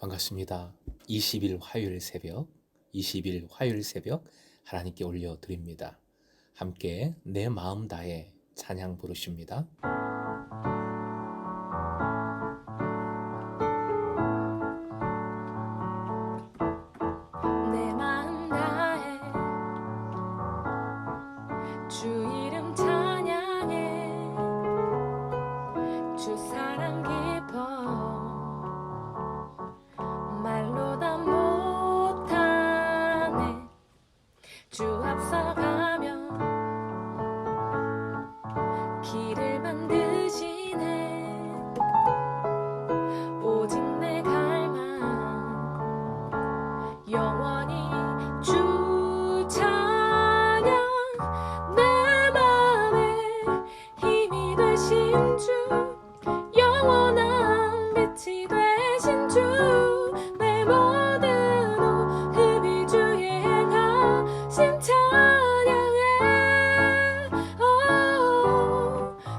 반갑습니다. 20일 화요일 새벽 하나님께 올려드립니다. 함께 내 마음 다해 찬양 부르십니다. 내 마음 다해 주 이름 찬양해 주 사랑 깊어 말로 다 못하네 주 앞서가며 길을 만드시네 오직 내 갈망 영원히 주 찬양 내 맘에 힘이 되신 주 영원한 빛이 되신 주 내 모든 호흡이 주의 행하심 찬양해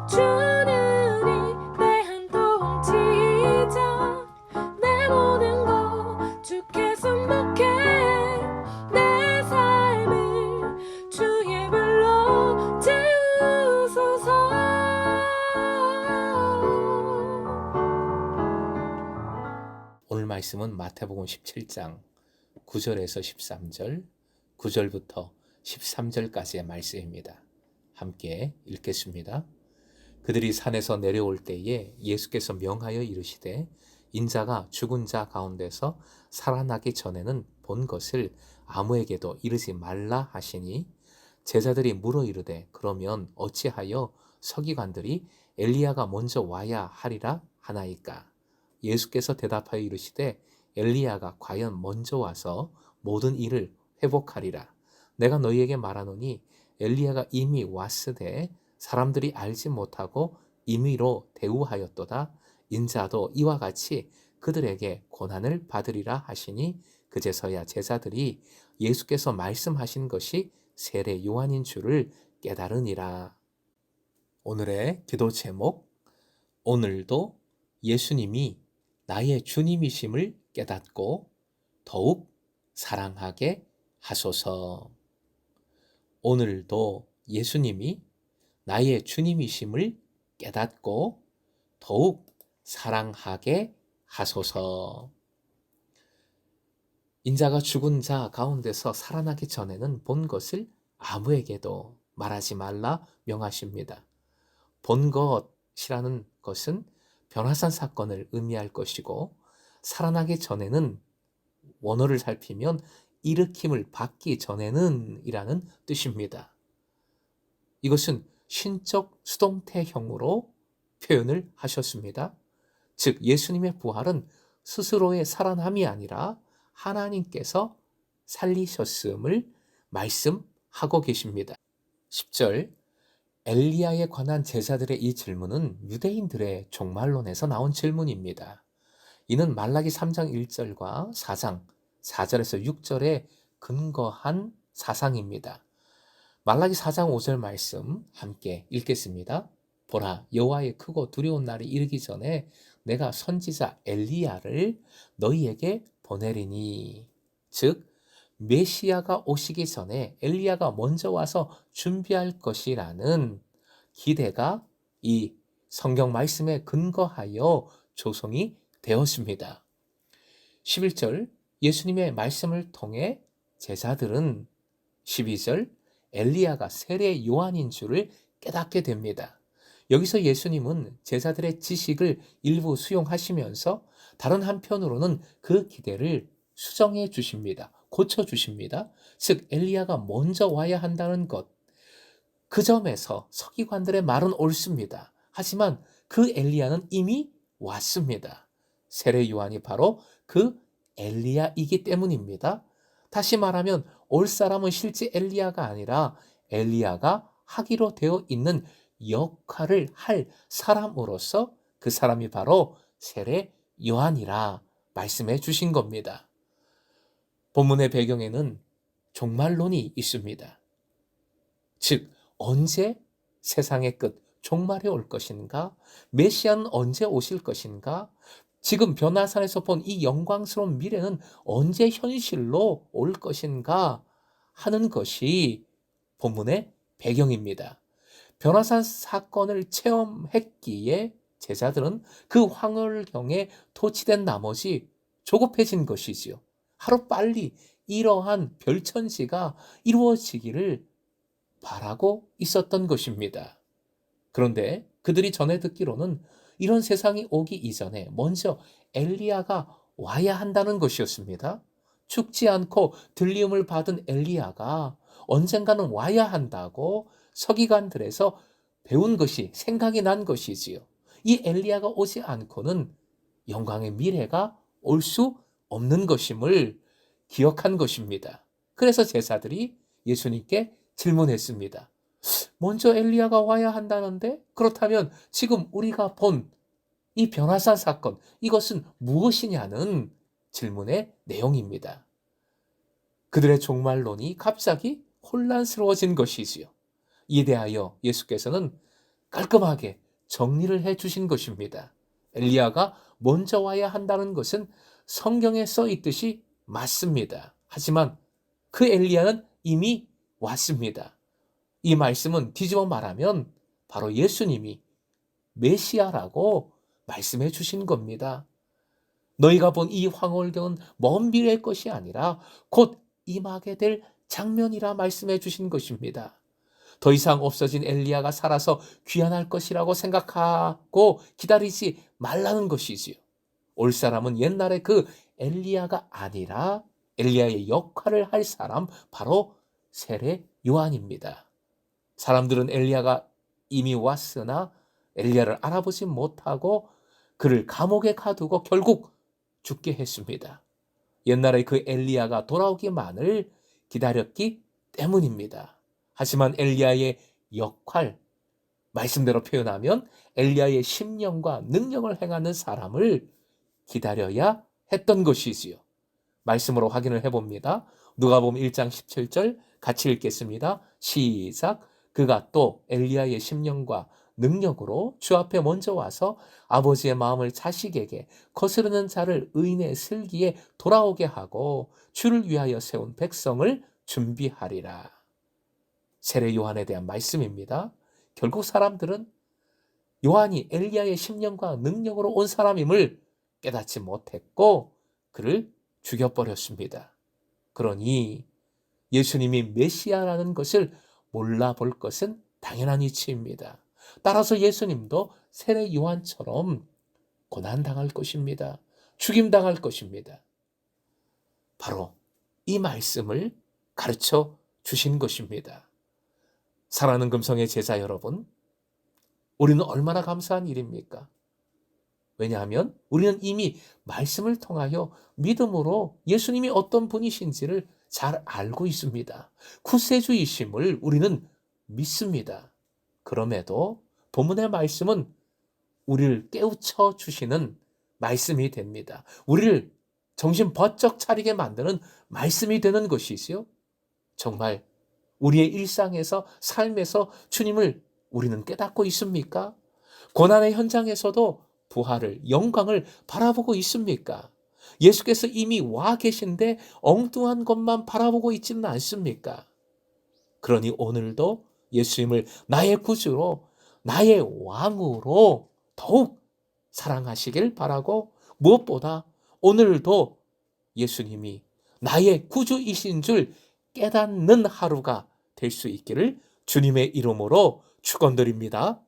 주는 이 내 한 통치자 내 모든 것 주께 순복해 내 삶을 주의 불로 채우소서. 오늘 말씀은 마태복음 17장 9절에서 13절, 9절부터 13절까지의 말씀입니다. 함께 읽겠습니다. 그들이 산에서 내려올 때에 예수께서 명하여 이르시되 인자가 죽은 자 가운데서 살아나기 전에는 본 것을 아무에게도 이르지 말라 하시니 제자들이 물어 이르되 그러면 어찌하여 서기관들이 엘리야가 먼저 와야 하리라 하나이까. 예수께서 대답하여 이르시되 엘리야가 과연 먼저 와서 모든 일을 회복하리라. 내가 너희에게 말하노니 엘리야가 이미 왔으되 사람들이 알지 못하고 임의로 대우하였도다. 인자도 이와 같이 그들에게 고난을 받으리라 하시니 그제서야 제자들이 예수께서 말씀하신 것이 세례 요한인 줄을 깨달으니라. 오늘의 기도 제목, 오늘도 예수님이 나의 주님이심을 깨닫고 더욱 사랑하게 하소서. 오늘도 예수님이 나의 주님이심을 깨닫고 더욱 사랑하게 하소서. 인자가 죽은 자 가운데서 살아나기 전에는 본 것을 아무에게도 말하지 말라 명하십니다. 본 것이라는 것은 변화산 사건을 의미할 것이고 살아나기 전에는 원어를 살피면 일으킴을 받기 전에는 이라는 뜻입니다. 이것은 신적 수동태형으로 표현을 하셨습니다. 즉 예수님의 부활은 스스로의 살아남이 아니라 하나님께서 살리셨음을 말씀하고 계십니다. 10절 엘리야에 관한 제자들의 이 질문은 유대인들의 종말론에서 나온 질문입니다. 이는 말라기 3장 1절과 4장 4절에서 6절에 근거한 사상입니다. 말라기 4장 5절 말씀 함께 읽겠습니다. 보라, 여호와의 크고 두려운 날이 이르기 전에 내가 선지자 엘리야를 너희에게 보내리니. 즉 메시아가 오시기 전에 엘리야가 먼저 와서 준비할 것이라는 기대가 이 성경 말씀에 근거하여 조성이 되었습니다. 11절 예수님의 말씀을 통해 제자들은 12절 엘리야가 세례 요한인 줄을 깨닫게 됩니다. 여기서 예수님은 제자들의 지식을 일부 수용하시면서 다른 한편으로는 그 기대를 수정해 주십니다. 고쳐 주십니다. 즉 엘리야가 먼저 와야 한다는 것. 그 점에서 서기관들의 말은 옳습니다. 하지만 그 엘리야는 이미 왔습니다. 세례 요한이 바로 그 엘리야이기 때문입니다. 다시 말하면 올 사람은 실제 엘리야가 아니라 엘리야가 하기로 되어 있는 역할을 할 사람으로서 그 사람이 바로 세례 요한이라 말씀해 주신 겁니다. 본문의 배경에는 종말론이 있습니다. 즉 언제 세상의 끝 종말이 올 것인가? 메시아는 언제 오실 것인가? 지금 변화산에서 본 이 영광스러운 미래는 언제 현실로 올 것인가 하는 것이 본문의 배경입니다. 변화산 사건을 체험했기에 제자들은 그 황홀경에 도취된 나머지 조급해진 것이지요. 하루빨리 이러한 별천지가 이루어지기를 바라고 있었던 것입니다. 그런데 그들이 전해 듣기로는 이런 세상이 오기 이전에 먼저 엘리야가 와야 한다는 것이었습니다. 죽지 않고 들림을 받은 엘리야가 언젠가는 와야 한다고 서기관들에서 배운 것이 생각이 난 것이지요. 이 엘리야가 오지 않고는 영광의 미래가 올 수 없는 것임을 기억한 것입니다. 그래서 제자들이 예수님께 질문했습니다. 먼저 엘리야가 와야 한다는데 그렇다면 지금 우리가 본 이 변화산 사건, 이것은 무엇이냐는 질문의 내용입니다. 그들의 종말론이 갑자기 혼란스러워진 것이지요. 이에 대하여 예수께서는 깔끔하게 정리를 해 주신 것입니다. 엘리야가 먼저 와야 한다는 것은 성경에 써 있듯이 맞습니다. 하지만 그 엘리야는 이미 왔습니다. 이 말씀은 뒤집어 말하면 바로 예수님이 메시아라고 말씀해 주신 겁니다. 너희가 본 이 황홀경은 먼 미래의 것이 아니라 곧 임하게 될 장면이라 말씀해 주신 것입니다. 더 이상 없어진 엘리야가 살아서 귀환할 것이라고 생각하고 기다리지 말라는 것이지요. 올 사람은 옛날에 그 엘리야가 아니라 엘리야의 역할을 할 사람, 바로 세례 요한입니다. 사람들은 엘리야가 이미 왔으나 엘리야를 알아보지 못하고 그를 감옥에 가두고 결국 죽게 했습니다. 옛날에 그 엘리야가 돌아오기만을 기다렸기 때문입니다. 하지만 엘리야의 역할, 말씀대로 표현하면 엘리야의 심령과 능력을 행하는 사람을 기다려야 했던 것이지요. 말씀으로 확인을 해봅니다. 누가복음 1장 17절 같이 읽겠습니다. 시작. 그가 또 엘리야의 심령과 능력으로 주 앞에 먼저 와서 아버지의 마음을 자식에게 거스르는 자를 의인의 슬기에 돌아오게 하고 주를 위하여 세운 백성을 준비하리라. 세례 요한에 대한 말씀입니다. 결국 사람들은 요한이 엘리야의 심령과 능력으로 온 사람임을 깨닫지 못했고 그를 죽여버렸습니다. 그러니 예수님이 메시아라는 것을 몰라볼 것은 당연한 이치입니다. 따라서 예수님도 세례 요한처럼 고난당할 것입니다. 죽임당할 것입니다. 바로 이 말씀을 가르쳐 주신 것입니다. 사랑하는 금성의 제자 여러분, 우리는 얼마나 감사한 일입니까? 왜냐하면 우리는 이미 말씀을 통하여 믿음으로 예수님이 어떤 분이신지를 잘 알고 있습니다. 구세주이심을 우리는 믿습니다. 그럼에도 본문의 말씀은 우리를 깨우쳐 주시는 말씀이 됩니다. 우리를 정신 번쩍 차리게 만드는 말씀이 되는 것이지요. 정말 우리의 일상에서, 삶에서 주님을 우리는 깨닫고 있습니까? 고난의 현장에서도 부활을, 영광을 바라보고 있습니까? 예수께서 이미 와 계신데 엉뚱한 것만 바라보고 있지는 않습니까? 그러니 오늘도 예수님을 나의 구주로, 나의 왕으로 더욱 사랑하시길 바라고, 무엇보다 오늘도 예수님이 나의 구주이신 줄 깨닫는 하루가 될 수 있기를 주님의 이름으로 축원드립니다.